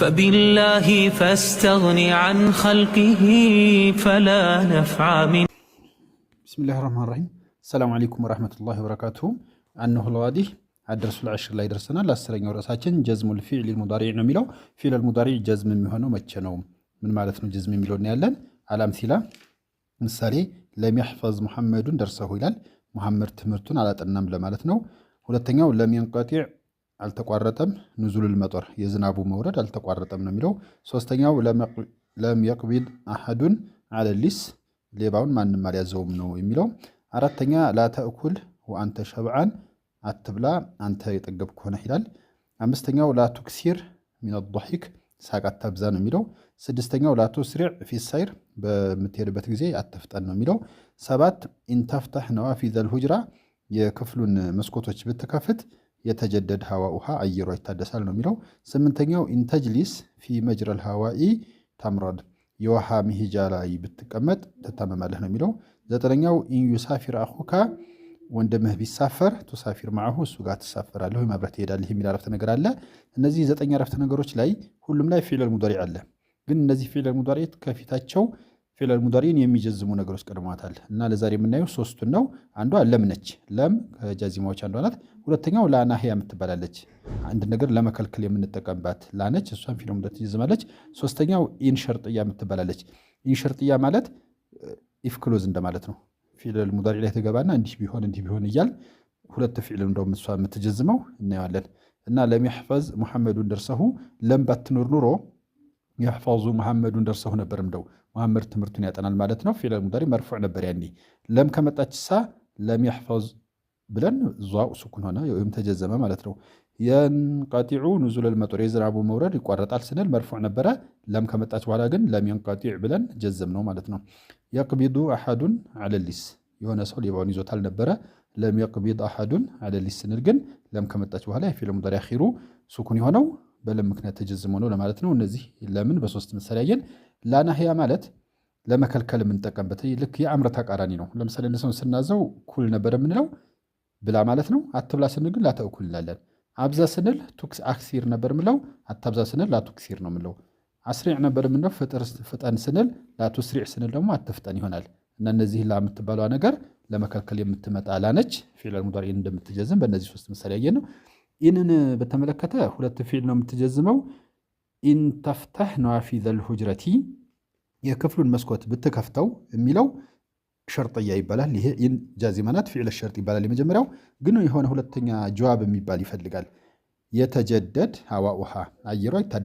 فبالله فاستغن عن خلقه فلا نفع من. بسم الله الرحمن الرحيم. السلام عليكم ورحمة الله وبركاته. أنه الوادي الدرس العشر لا يدرسنا لا سرنا ورساتين جزم الفعل المضارع نميلو فعل المضارع جزم ميهونو متشنو من معناتنو جزم ميلو نيالن على أمثلة مثالي لم يحفظ محمد درسه ይላል محمد ትምህርቱን አላጠናም ለማለት ነው። ሁለተኛው ለም ينقطع አልተቋረጠም نزول المطر የዝናቡ መውረድ አልተቋረጠም ነው የሚለው። ሶስተኛው ለም يقبض احد على اللص ሌባውን ማንንም አልያዘውም ነው የሚለው። አራተኛ لا تأكل وانت شبعان አትብላ አንተ የጠገብክ ሆነህ ይላል። አምስተኛው لا تكثر من الضحك ሳቅ አታብዛ ነው የሚለው። ስድስተኛው لا تسرع في السير በምትሄድበት ጊዜ አትፍጠን ነው የሚለው። ሰባት إن تفتح نوافذ الحجرة የክፍሉን መስኮቶች ብትከፍት የተጀደድ ሀዋኡሃ አየሯ ይታደሳል ነው የሚለው። ስምንተኛው إن تجلس في مجرى الهواء تمرض የውሃ መሄጃ ላይ ብትቀመጥ ትታመማለህ ነው የሚለው። ዘጠነኛው إن يسافر أخوك ወንድምህ ቢሳፈር تسافر معه እሱ ጋር ትሳፈራለህ ወይ ማብራት ትሄዳለህ የሚል አረፍተ ነገር አለ። እነዚህ ዘጠኝ አረፍተ ነገሮች ላይ ሁሉም ላይ ፊዕል ሙዳሪዕ አለ። ግን እነዚህ ፊዕል ሙዳሪዕ ከፊታቸው ፊዕል ሙዳሪዕን የሚጀዝሙ ነገሮች ቀድመዋታል እና ለዛሬ የምናየው ሶስቱን ነው። አንዷ ለም ነች። ለም ከጃዚማዎች አንዷ ናት። ሁለተኛው ላ ናሂያ የምትባላለች አንድ ነገር ለመከልከል የምንጠቀምባት ላ ነች። እሷን ፊዕል ሙዳሪዕ ትጀዝማለች። ሶስተኛው ኢን ሸርጥያ የምትባላለች። ኢን ሸርጥያ ማለት ኢፍ ክሎዝ እንደማለት ነው። ፊዕል ሙዳሪዕ ላይ ተገባና እንዲህ ቢሆን እያል ሁለት ፊዕል እንደውም እሷ የምትጀዝመው እናያለን። እና ለም يحفظ محمد درسه ለም ባትኖር ኑሮ يحفظ محمد درسه ነበር እንደው መሐመድ ትምህርቱን ያጠናል ማለት ነው። ፊዕል ሙዳሪዕ መርፉዕ ነበር ያኔ። ለም ከመጣችሳ ለም يحفظ ብለን ዟው ሱኩን ሆነ ወይም ተጀዘመ ማለት ነው። ينقطع نزول المطر የዝናቡ መውረድ ይቋረጣል ስንል መርፉዕ ነበረ። ለም ከመጣች በኋላ ግን ለም ينقطع ብለን ጀዘም ነው ማለት ነው። يقبض احد على اللص የሆነ ሰው ሌባውን ይዞታል ነበረ። ለም يقبض احد على اللص ስንል ግን ለም ከመጣች በኋላ የፊዕል ሙዳሪዕ አኺሩ ሱኩን የሆነው በለም ምክንያት ተጀዝሞ ነው ለማለት ነው። እነዚህ ለምን በሶስት ምሳሌ ያየን። ላ ናሂያ ማለት ለመከልከል የምንጠቀምበት ልክ የአምር ተቃራኒ ነው። ለምሳሌ እንደሰው ስናዘው ኩል ነበር የምንለው ብላ ማለት ነው። አትብላ ስንል ግን ላተእኩል እንላለን። አብዛ ስንል ቱክስ አክሲር ነበር የምንለው። አታብዛ ስንል ላቱክሲር ነው የምንለው። አስሪዕ ነበር የምንለው ፍጠን ስንል ላቱስሪዕ ስንል ደግሞ አትፍጠን ይሆናል። እና እነዚህ ላ የምትባለው ነገር ለመከልከል የምትመጣ ላ ነች። ፊዕል ሙዳሪዕ እንደምትጀዝም በእነዚህ ሶስት ምሳሌ ያየን ነው። ኢንን በተመለከተ ሁለት ፊዕል ነው የምትጀዝመው። ኢን ተፍተህ ነዋፊዘ ልሁጅረቲ የክፍሉን መስኮት ብትከፍተው የሚለው ሸርጥያ ይባላል። ይሄ ኢን ጃዚማ ናት፣ ፊዕል ሸርጥ ይባላል። የመጀመሪያው ግን የሆነ ሁለተኛ ጀዋብ የሚባል ይፈልጋል። የተጀደድ ሀዋኡሃ አየሯ